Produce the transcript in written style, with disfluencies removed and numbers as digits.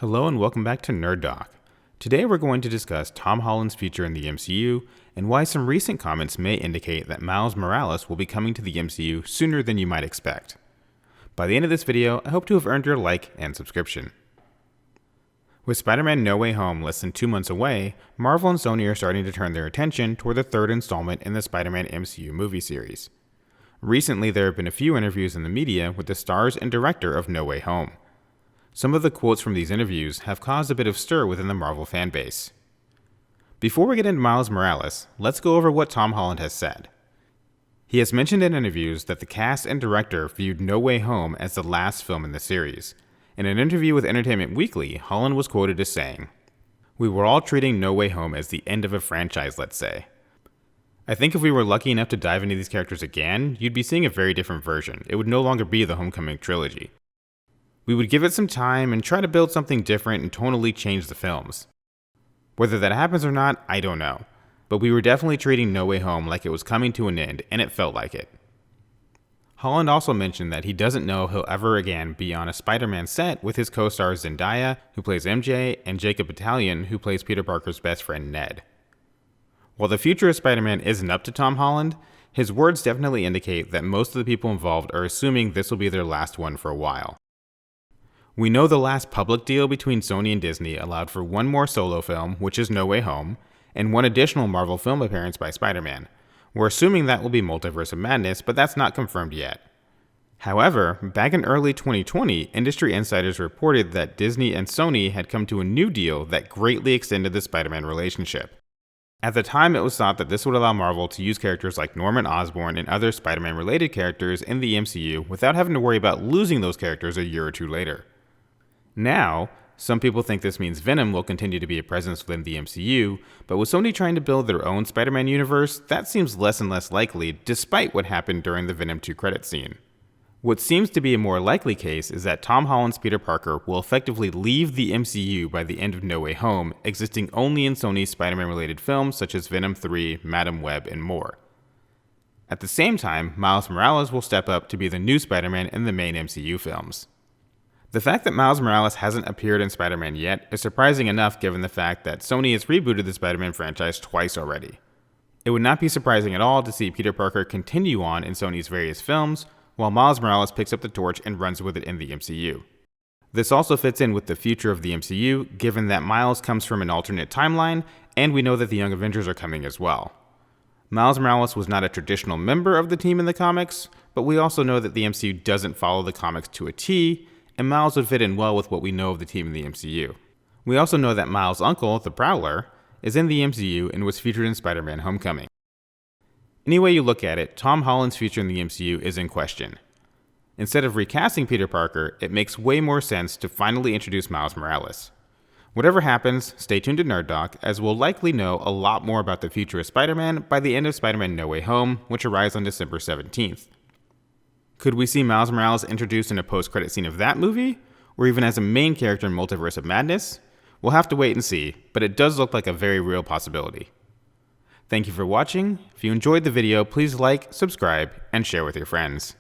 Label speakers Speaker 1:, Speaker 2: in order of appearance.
Speaker 1: Hello and welcome back to Nerd Doc. Today we're going to discuss Tom Holland's future in the MCU and why some recent comments may indicate that Miles Morales will be coming to the MCU sooner than you might expect. By the end of this video, I hope to have earned your like and subscription. With Spider-Man No Way Home less than 2 months away, Marvel and Sony are starting to turn their attention toward the third installment in the Spider-Man MCU movie series. Recently, there have been a few interviews in the media with the stars and director of No Way Home. Some of the quotes from these interviews have caused a bit of stir within the Marvel fanbase. Before we get into Miles Morales, let's go over what Tom Holland has said. He has mentioned in interviews that the cast and director viewed No Way Home as the last film in the series. In an interview with Entertainment Weekly, Holland was quoted as saying, "We were all treating No Way Home as the end of a franchise, let's say. I think if we were lucky enough to dive into these characters again, you'd be seeing a very different version. It would no longer be the Homecoming trilogy. We would give it some time and try to build something different and tonally change the films. Whether that happens or not, I don't know. But we were definitely treating No Way Home like it was coming to an end, and it felt like it." Holland also mentioned that he doesn't know if he'll ever again be on a Spider-Man set with his co-stars Zendaya, who plays MJ, and Jacob Batalon, who plays Peter Parker's best friend Ned. While the future of Spider-Man isn't up to Tom Holland, his words definitely indicate that most of the people involved are assuming this will be their last one for a while. We know the last public deal between Sony and Disney allowed for one more solo film, which is No Way Home, and one additional Marvel film appearance by Spider-Man. We're assuming that will be Multiverse of Madness, but that's not confirmed yet. However, back in early 2020, industry insiders reported that Disney and Sony had come to a new deal that greatly extended the Spider-Man relationship. At the time, it was thought that this would allow Marvel to use characters like Norman Osborn and other Spider-Man related characters in the MCU without having to worry about losing those characters a year or two later. Now, some people think this means Venom will continue to be a presence within the MCU, but with Sony trying to build their own Spider-Man universe, that seems less and less likely despite what happened during the Venom 2 credit scene. What seems to be a more likely case is that Tom Holland's Peter Parker will effectively leave the MCU by the end of No Way Home, existing only in Sony's Spider-Man related films such as Venom 3, Madam Web, and more. At the same time, Miles Morales will step up to be the new Spider-Man in the main MCU films. The fact that Miles Morales hasn't appeared in Spider-Man yet is surprising enough given the fact that Sony has rebooted the Spider-Man franchise twice already. It would not be surprising at all to see Peter Parker continue on in Sony's various films, while Miles Morales picks up the torch and runs with it in the MCU. This also fits in with the future of the MCU, given that Miles comes from an alternate timeline, and we know that the Young Avengers are coming as well. Miles Morales was not a traditional member of the team in the comics, but we also know that the MCU doesn't follow the comics to a T, and Miles would fit in well with what we know of the team in the MCU. We also know that Miles' uncle, the Prowler, is in the MCU and was featured in Spider-Man Homecoming. Any way you look at it, Tom Holland's future in the MCU is in question. Instead of recasting Peter Parker, it makes way more sense to finally introduce Miles Morales. Whatever happens, stay tuned to Nerd Doc, as we'll likely know a lot more about the future of Spider-Man by the end of Spider-Man No Way Home, which arrives on December 17th. Could we see Miles Morales introduced in a post-credit scene of that movie, or even as a main character in Multiverse of Madness? We'll have to wait and see, but it does look like a very real possibility. Thank you for watching. If you enjoyed the video, please like, subscribe, and share with your friends.